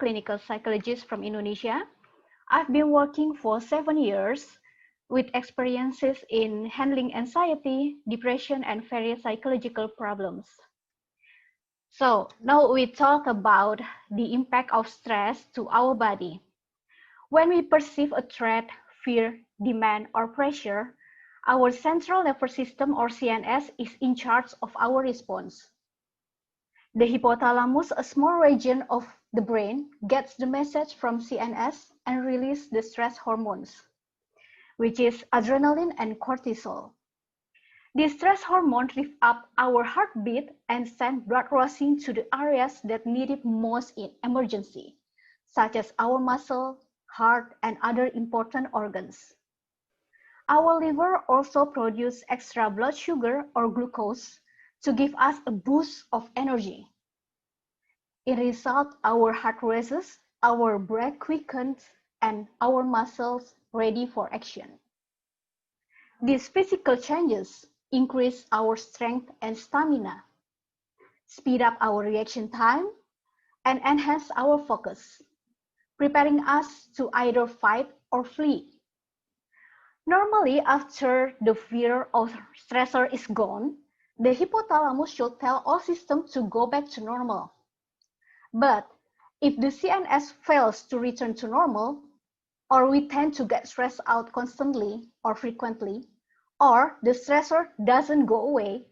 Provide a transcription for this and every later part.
clinical psychologist from Indonesia. I've been working for 7 years with experiences in handling anxiety, depression, and various psychological problems. So now we talk about the impact of stress to our body. When we perceive a threat, fear, demand, or pressure, our central nervous system or CNS is in charge of our response. The hypothalamus, a small region of the brain, gets the message from CNS and releases the stress hormones, which is adrenaline and cortisol. These stress hormones lift up our heartbeat and send blood rushing to the areas that need it most in emergency, such as our muscle, heart, and other important organs. Our liver also produces extra blood sugar or glucose to give us a boost of energy. In result, our heart races, our breath quickens, and our muscles ready for action. These physical changes increase our strength and stamina, speed up our reaction time, and enhance our focus, preparing us to either fight or flee. Normally, after the fear or stressor is gone, the hypothalamus should tell all systems to go back to normal. But if the CNS fails to return to normal, or we tend to get stressed out constantly or frequently, or the stressor doesn't go away,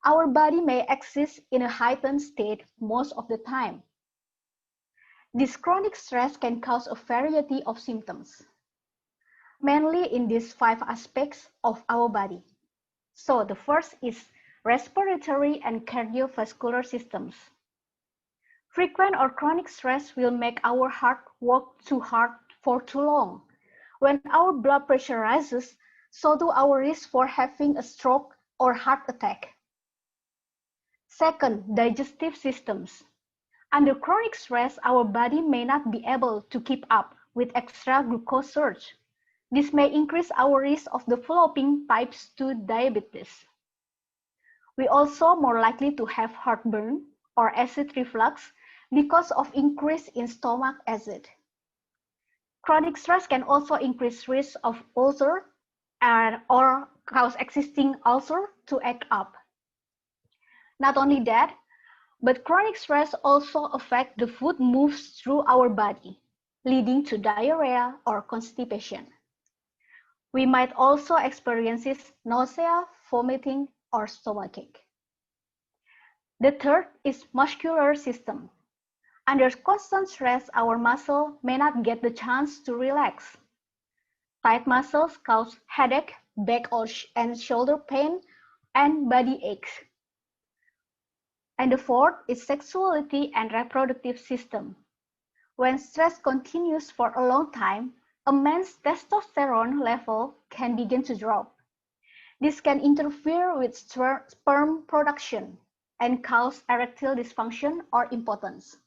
our body may exist in a heightened state most of the time. This chronic stress can cause a variety of symptoms, mainly in these 5 aspects of our body. So the first is respiratory and cardiovascular systems. Frequent or chronic stress will make our heart work too hard for too long. When our blood pressure rises, so do our risk for having a stroke or heart attack. Second, digestive systems. Under chronic stress, our body may not be able to keep up with extra glucose surge. This may increase our risk of developing type 2 diabetes. We also more likely to have heartburn or acid reflux because of increase in stomach acid. Chronic stress can also increase risk of ulcer or cause existing ulcer to act up. Not only that, but chronic stress also affects the food moves through our body, leading to diarrhea or constipation. We might also experience nausea, vomiting, or stomachache. The third is muscular system. Under constant stress, our muscle may not get the chance to relax. Tight muscles cause headache, back and shoulder pain, and body aches. And the fourth is sexuality and reproductive system. When stress continues for a long time, a man's testosterone level can begin to drop. This can interfere with sperm production and cause erectile dysfunction or impotence.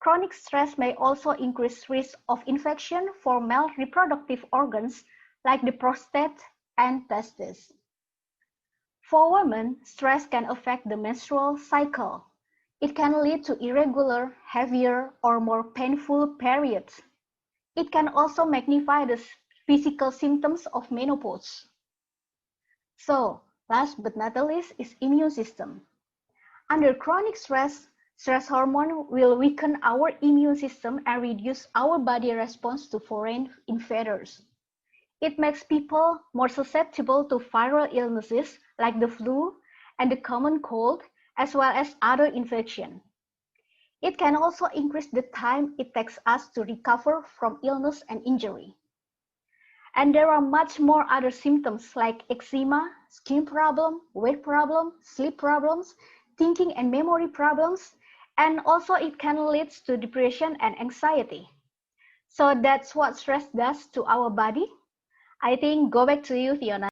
Chronic stress may also increase risk of infection for male reproductive organs like the prostate and testes. For women, stress can affect the menstrual cycle. It can lead to irregular, heavier, or more painful periods. It can also magnify the physical symptoms of menopause. So, last but not the least is immune system. Under chronic stress, stress hormone will weaken our immune system and reduce our body response to foreign invaders. It makes people more susceptible to viral illnesses like the flu and the common cold, as well as other infections. It can also increase the time it takes us to recover from illness and injury. And there are much more other symptoms like eczema, skin problem, weight problem, sleep problems, thinking and memory problems, and also it can lead to depression and anxiety. So that's what stress does to our body. I think go back to you, Fiona.